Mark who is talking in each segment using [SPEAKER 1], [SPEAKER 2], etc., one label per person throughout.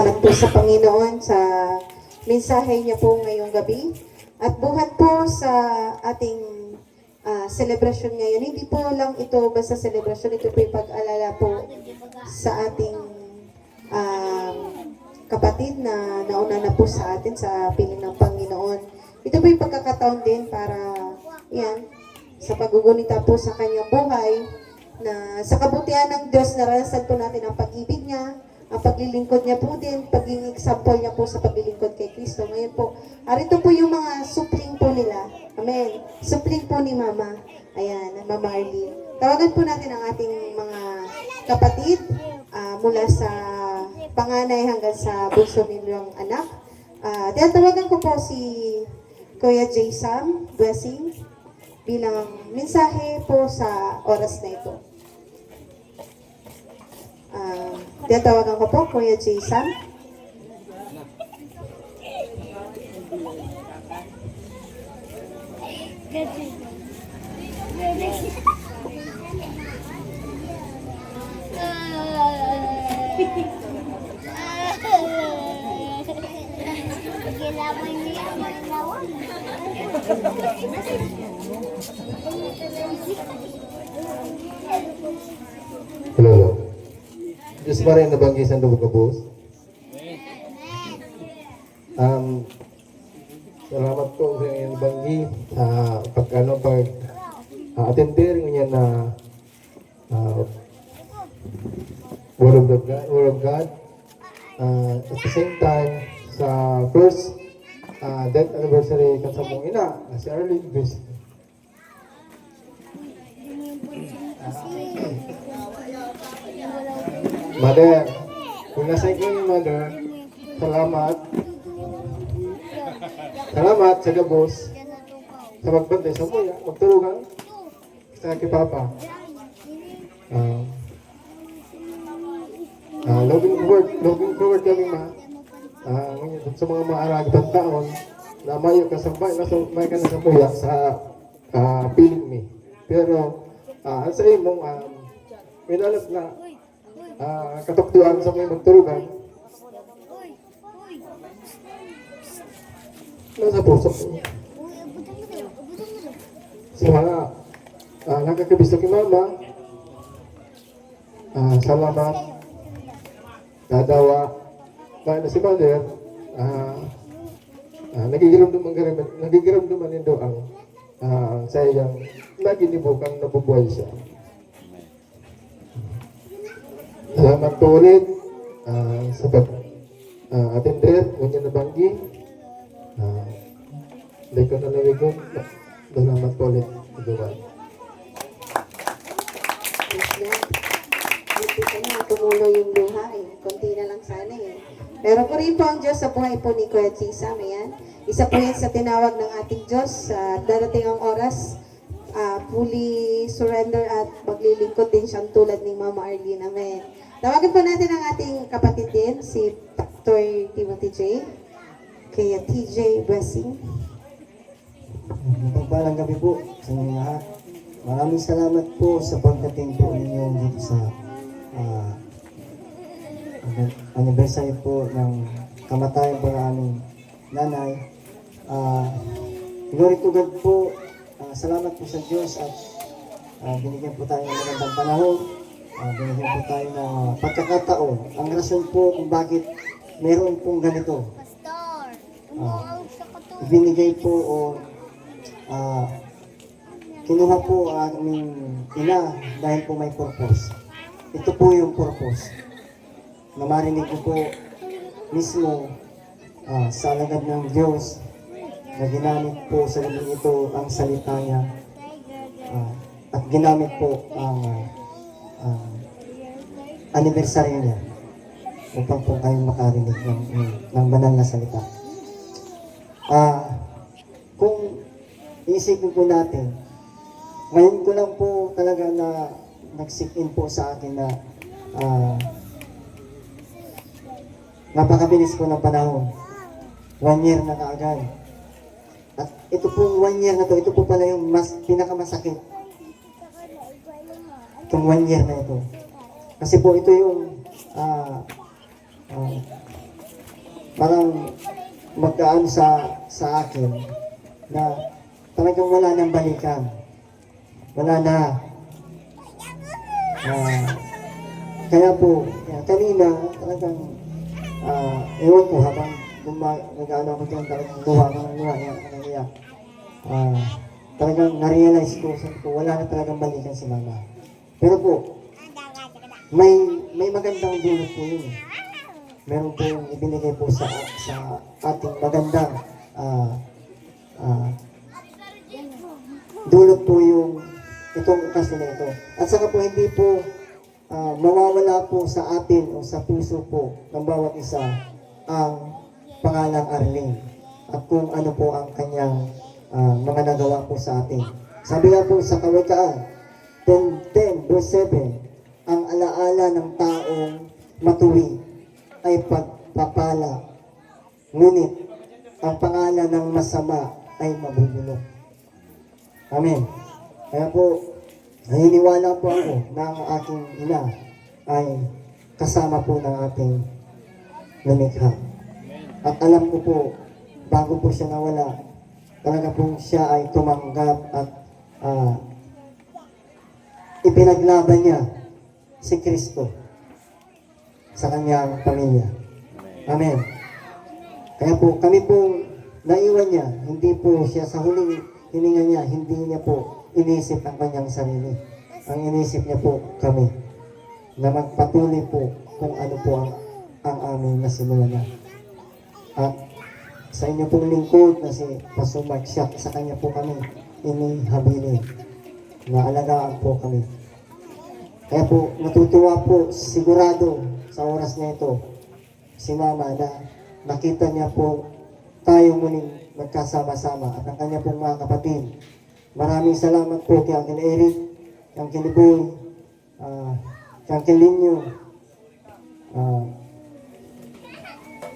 [SPEAKER 1] Salamat po sa Panginoon sa mensahe niya po ngayong gabi. At buhat po sa ating celebration ngayon. Hindi po lang ito basta celebration, ito po yung pag-alala po sa ating kapatid na nauna na po sa atin sa piling ng Panginoon. Ito po yung pagkakataon din para yan, sa paggugunita po sa kanyang buhay na sa kabutihan ng Diyos naranasan po natin ang pag-ibig niya, ang paglilingkod niya po din, pagiging example niya po sa paglilingkod kay Kristo. Ngayon po, arito po yung mga supling po nila. Amen. Supling po ni Mama. Ayan, Mama Arlene. Tawagan po natin ang ating mga kapatid mula sa panganay hanggang sa bunso nilang anak. Tawagan ko po si Kuya J. Sam Blessing bilang mensahe po sa oras na ito. Tawagan ko po, Kuya Jason.
[SPEAKER 2] Hello. Diyos pa rin nabanggi sa lubog ka po. Salamat po sa inyong banggi pag attender niya na Word of God. At the same time, sa first death anniversary kan sa mong ina, si Arlene Bis. Mother, kung nasa ko yung mother, salamat. Salamat sa gabos. Sa magbantay sa muya, magtulungan sa kay Papa. Looking forward kami sa mga maaragpan taon na mayo kasabay na may ka na sa muya sa piling me. Pero sa imong minalap na katuktuan sa mga magturugan nasa puso ko. Sa mga nakakabisto kay Mama, salamat. Dadawa dahil na si Mother, nagigiramduman nindo ang sayang lagi ni Bukang nabubuhay siya. Salamat po ulit sa pag-attender, ngunyan na banggi. Liko na nawigon. Salamat po ulit.
[SPEAKER 1] Hindi ka na tumulo yung luha eh. Kunti na lang sana eh. Pero po rin po ang Diyos sa buhay po ni Kuya Chisam. Ayan. Isa po yan sa tinawag ng ating Diyos. Darating ang oras, fully surrender at maglilingkod din siyang tulad ni Mama Arlene. Amen. Tawagan po natin ang ating kapatid din, si Pastor Timothy J. Kaya TJ Blessing.
[SPEAKER 3] Mapagpalang gabi po sa inyo lahat. Maraming salamat po sa pagdating po ninyo dito sa anniversary po ng kamatayan po ng aming nanay. Glory to God po. Salamat po sa Diyos at binigyan po tayo ng magandang panahon. Binigyan po tayo ng pagkakataon. Ang rason po kung bakit meron pong ganito. Binigay po o kinuha po ang aming ina dahil po may purpose. Ito po yung purpose. Na marinig ko po mismo sa alagad ng Diyos na ginamit po sa gabi ito ang salita niya at ginamit po ang anniversary niya upang po kayong makarinig ng banal na salita. Kung iisipin po natin, ngayon ko lang po talaga na nag-sink in po sa akin na napakabilis po ng panahon. 1 year na kaagad. At ito pong 1 year na to, ito po pala yung pinakamasakit. Itong 1 year na ito. Kasi po ito yung parang magkaan sa akin na talagang wala nang balikan. Wala na. Kaya po, kanina talagang ewan ko habang nag-ano ako dyan, talagang luha ko ng luha, iyak ka ng iyak. Talagang na-realize ko, sabi ko, wala na talagang balikan si mama. Pero po, may magandang dulot po yun. Meron po yung ibinigay po sa ating magandang dulot po yung itong okasyon na ito. At saka po hindi po mawawala po sa atin o sa puso po ng bawat isa ang pangalang Arlene at kung ano po ang kanyang mga nagawa po sa atin. Sabi nga po sa Kawikaan 10:10 verse 7, ang alaala ng taong matuwid ay pagpapala, ngunit ang pangalan ng masama ay mabubulok. Amen. Kaya po, naniniwala po ako na ang aking ina ay kasama po ng ating lumikha. At alam ko po, bago po siya nawala, talaga po siya ay tumanggap at ipinaglaban niya si Kristo sa kanyang pamilya. Amen. Kaya po, kami po naiwan niya, hindi po siya sa huling hininga niya, hindi niya po inisip ang kanyang sarili. Ang inisip niya po kami na magpatuloy po kung ano po ang aming nasimula na. At sa inyo pong lingkod na si Pastor Mark Siak, sa kanya po kami inihabilin na alagaan po kami. Kaya po natutuwa po sigurado sa oras na ito si Mama na nakita niya po tayo muling magkasama-sama at ang kanya pong mga kapatid. Maraming salamat po kay Uncle Eric, kay Uncle Boy, kay Uncle Linyo,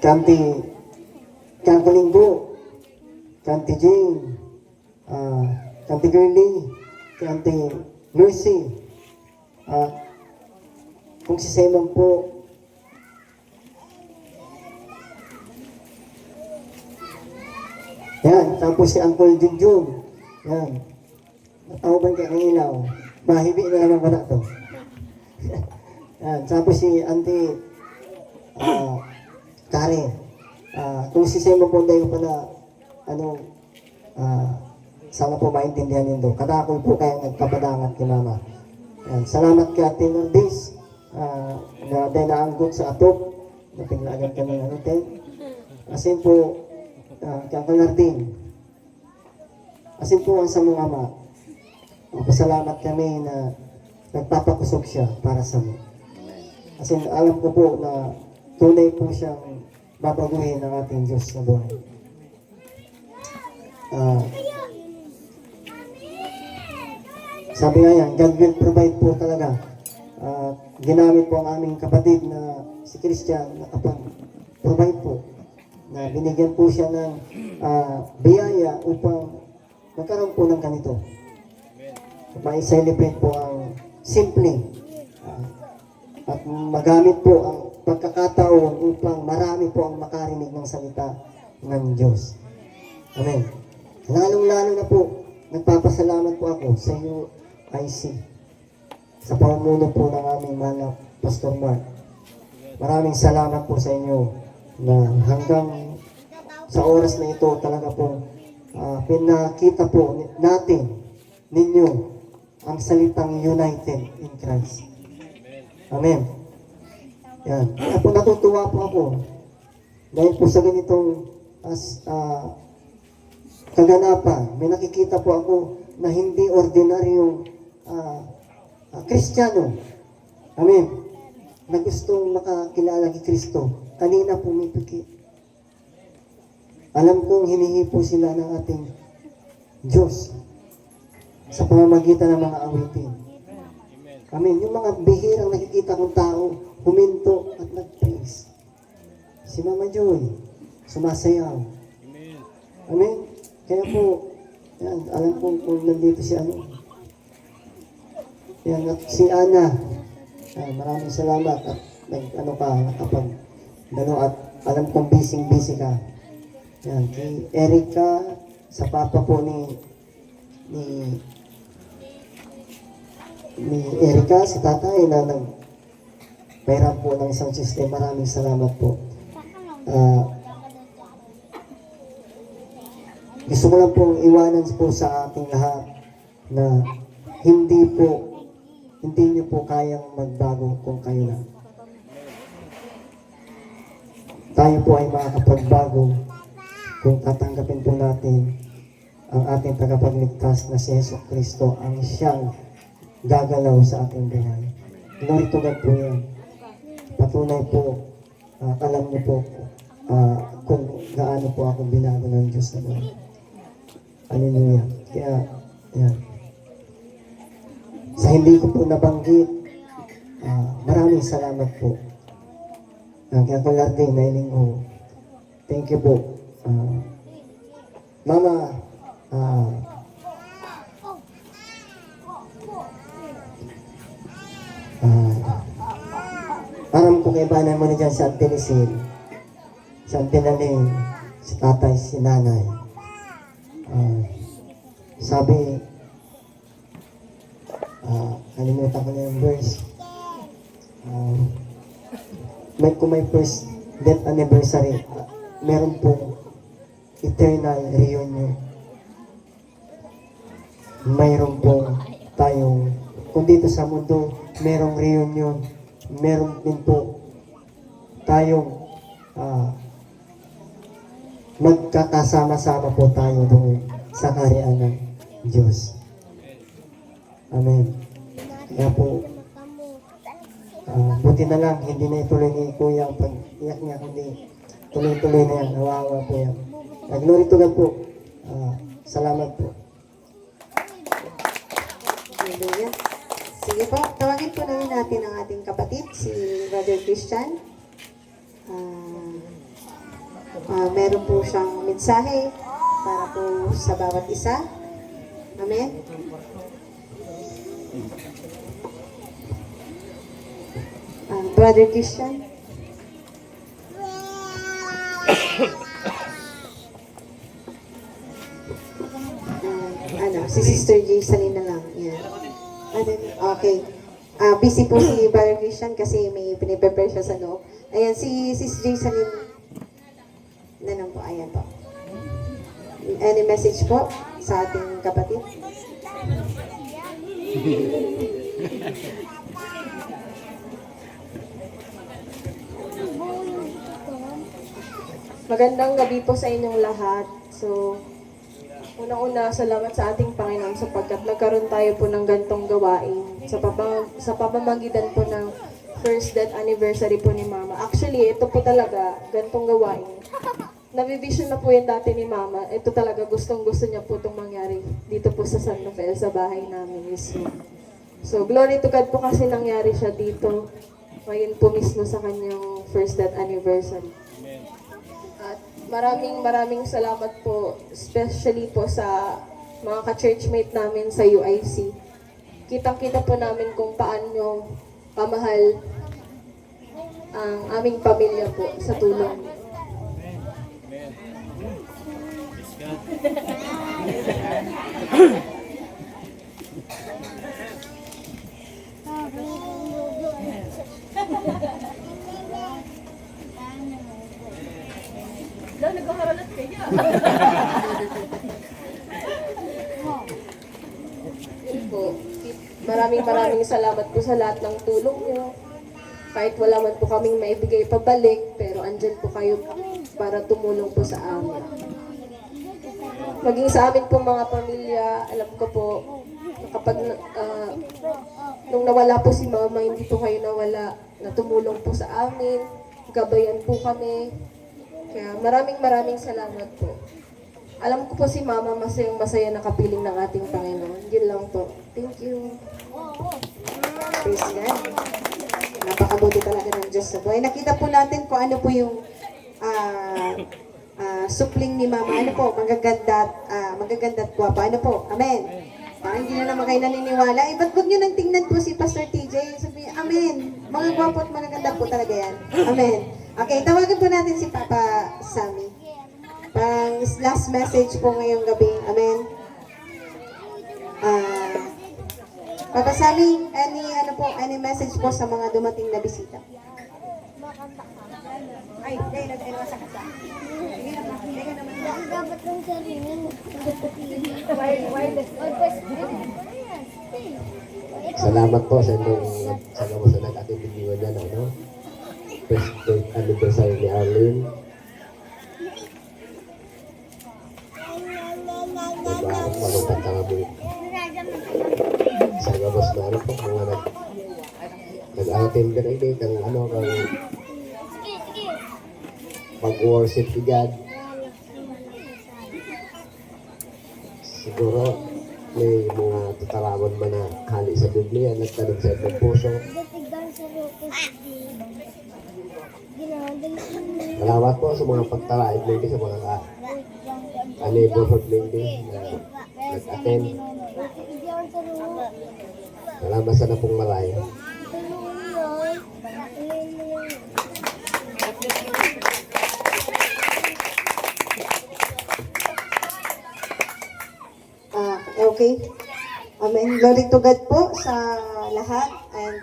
[SPEAKER 3] kay Uncle Linggo, kay Auntie Jane, kay Auntie Girlie, kay Auntie Mercy, kung si Simon po, yan, tapos si Uncle Junjun, yan, natauban ka ng ilaw, mahibi na naman ko na to. Yan, tapos si Auntie Karen, kung si Simon po dahil pala, sana po maintindihan niyo, kadakol po kaya nagkapadangat kay Mama. Yan, salamat kay Ate Lourdes, na dahil naanggot sa atop, napiglagan kami ng hotel. Asin po, kay Uncle Martin, asin po ang sa mga ama, pasalamat kami na nagpapakusog siya para sa mo. Asin alam ko po na tunay po siyang babaguhin ng ating Diyos na buhay. Sabi nga yan, God will provide po talaga. Ginamit po ang aming kapatid na si Christian na kapag-provide po. Na binigyan po siya ng biyaya upang magkaroon po ng ganito. Mai-celebrate po ang simple. At magamit po ang pagkakataon upang marami po ang makarinig ng salita ng Diyos. Amen. Lalong-lalo na po, nagpapasalamat po ako sa UIC sa pamumuno po ng aming mahal na Pastor Mark. Maraming salamat po sa inyo na hanggang sa oras na ito talaga po pinakita po natin ninyo ang salitang united in Christ. Amen. Yan. Kaya po natutuwa po ako dahil po sa ganitong kaganapan, may nakikita po ako na hindi ordinaryong Kristiyano. Amen. Na gustong makakilala kay Kristo. Kanina pumipikit. Alam kong hinihipo sila ng ating Diyos sa pamamagitan ng mga awitin. Amen. Yung mga bihirang nakikita kong tao, huminto at nag-praise. Si Mama Joy, sumasayaw. Amen. Kaya po, yan, alam ko kung nandito si yan, at si Ana. Maraming salamat at nakapag at alam kong busy ka. Yan, kay Erica, sa papa po ni Erica, si tatay na nagpahirap po ng isang system. Maraming salamat po. Gusto ko lang pong iwanan po sa ating lahat na hindi niyo po kayang magbago kung kayo lang. Tayo po ay makakapagbago kung tatanggapin po natin ang ating tagapagligtas na si Yesu Kristo ang siyang gagalaw sa ating buhay. Glory to God po yan. Patunay po, alam niyo po kung gaano po ako binago ng Diyos na buhay. Hallelujah. Kaya, yan. Sa hindi ko po nabanggit, maraming salamat po. Kaya ko Larding na ilinggo. Thank you po. Mama, aram ko kay banan mo na dyan sa Antinisil, sa Antinaling, si tatay, si nanay. Sabi, kalimutan ko na yung verse. Kung may first death anniversary, meron pong eternal reunion. Mayroon pong tayong, kung dito sa mundo, merong reunion, meron din po tayong magkakasama-sama po tayo doon sa kaharian ng Diyos. Amen. Kaya po, buti na lang, hindi na ituloy ni Kuya ang pag-iyak niya, kundi tuloy-tuloy na yan, nawawa po yan. Glory to God po. Salamat po.
[SPEAKER 1] Hallelujah. Sige po, tawagin po namin natin ang ating kapatid, si Brother Christian. Meron po siyang mensahe para po sa bawat isa. Amen. Brother Christian. Si Sister Jaysalyn na lang. Yan. Okay. Busy po si Brother Christian kasi may piniprepare siya sa loob. Ayan, si Sis Jaysalyn na lang po. Ayan po. Any message po sa ating kapatid?
[SPEAKER 4] Magandang gabi po sa inyong lahat. So, unang-una, salamat sa ating Panginoon sapagkat nagkaroon tayo po ng gantong gawain sa pamamagitan po ng first death anniversary po ni Mama. Actually, ito po talaga, gantong gawain. Nabivision na po yan dati ni Mama. Ito talaga, gustong-gusto niya po itong mangyari dito po sa San Rafael, sa bahay namin mismo. So, glory to God po kasi nangyari siya dito. Ngayon po mismo sa kanyang first death anniversary. At maraming salamat po, especially po sa mga ka-churchmate namin sa UIC. Kitang-kita po namin kung paano kamahal ang aming pamilya po sa tulong. Nagkaharalat kaya. Yun po. Maraming salamat po sa lahat ng tulong nyo. Kahit wala man po kaming maibigay pabalik, pero andyan po kayo para tumulong po sa amin. Maging sa amin po mga pamilya, alam ko po, kapag nung nawala po si Mama, hindi po kayo nawala, na tumulong po sa amin, gabayan po kami. Kaya maraming salamat po. Alam ko po si Mama masayang-masaya na kapiling ng ating Panginoon. Yun lang po. Thank you.
[SPEAKER 1] Praise God. Napakabuti talaga ng Diyos sa buhay. Nakita po natin kung ano po yung supling ni Mama. Ano po? Magaganda at guwapa. Ano po? Amen. Parang hindi na naman kayo naniniwala. Ba't huwag nyo nang tingnan po si Pastor TJ? Sabi, Amen. Mga gwapo at magaganda po talaga yan. Amen. Okay, tawagan po natin si Papa Sammy. Parang last message po ngayong gabi. Amen. Papa Sammy, any message po sa mga dumating na bisita?
[SPEAKER 5] Dapat lang sa rin.
[SPEAKER 2] Salamat po sa inyong sa nag-attend video niya, no? First anniversary ni Arlene. Diba, malupad ka nga mo. Sa gabos na ano po, mga nag-attend ka na kang ano, kang pag-worship ni God. Siguro, may mga tutarawan man na hali sa Biblia, nagtanong sa inyong puso. Salamat po sa mga pagtalaid lady, sa mga neighborhood lady na nag-attend. Salamat sa napong malayo.
[SPEAKER 1] Okay. Amen. Glory to God po sa lahat. And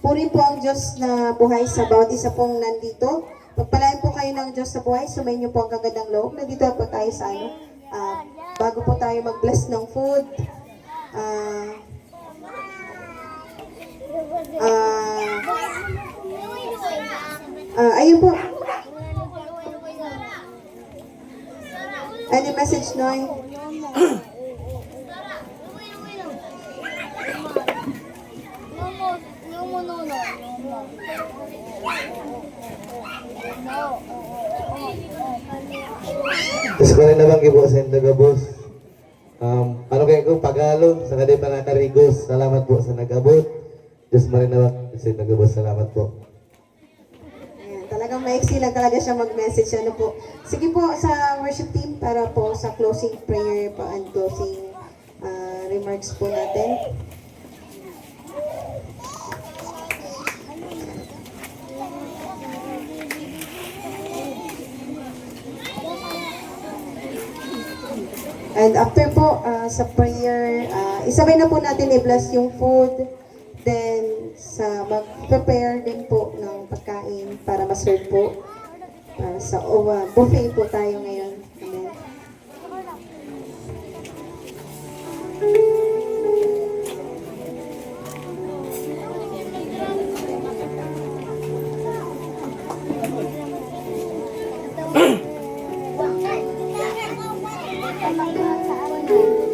[SPEAKER 1] puri po ang Diyos na buhay sa bawat isa pong nandito. Pagpalain po kayo ng Diyos sa buhay. Sumayin niyo po ang kagandang loob. Nandito po tayo sa bago po tayo mag-bless ng food. Ayun po. Any message, Noy?
[SPEAKER 6] Terus ko rin naman kibo sa nagabos. Ano kaya ko pagalon sa kaday pa nakarigos. Salamat po sa nagabot. Diyos mo rin naman sa nagabos. Salamat po.
[SPEAKER 1] Ayan, talagang maiksi lang talaga siya mag-message. Ano po. Sige po sa worship team para po sa closing prayer po and closing remarks po natin. And after po, sa prayer, isabay na po natin i-bless yung food. Then, mag-prepare din po ng pagkain para ma-serve po. Sa buffet po tayo ngayon. Amen.
[SPEAKER 5] Sa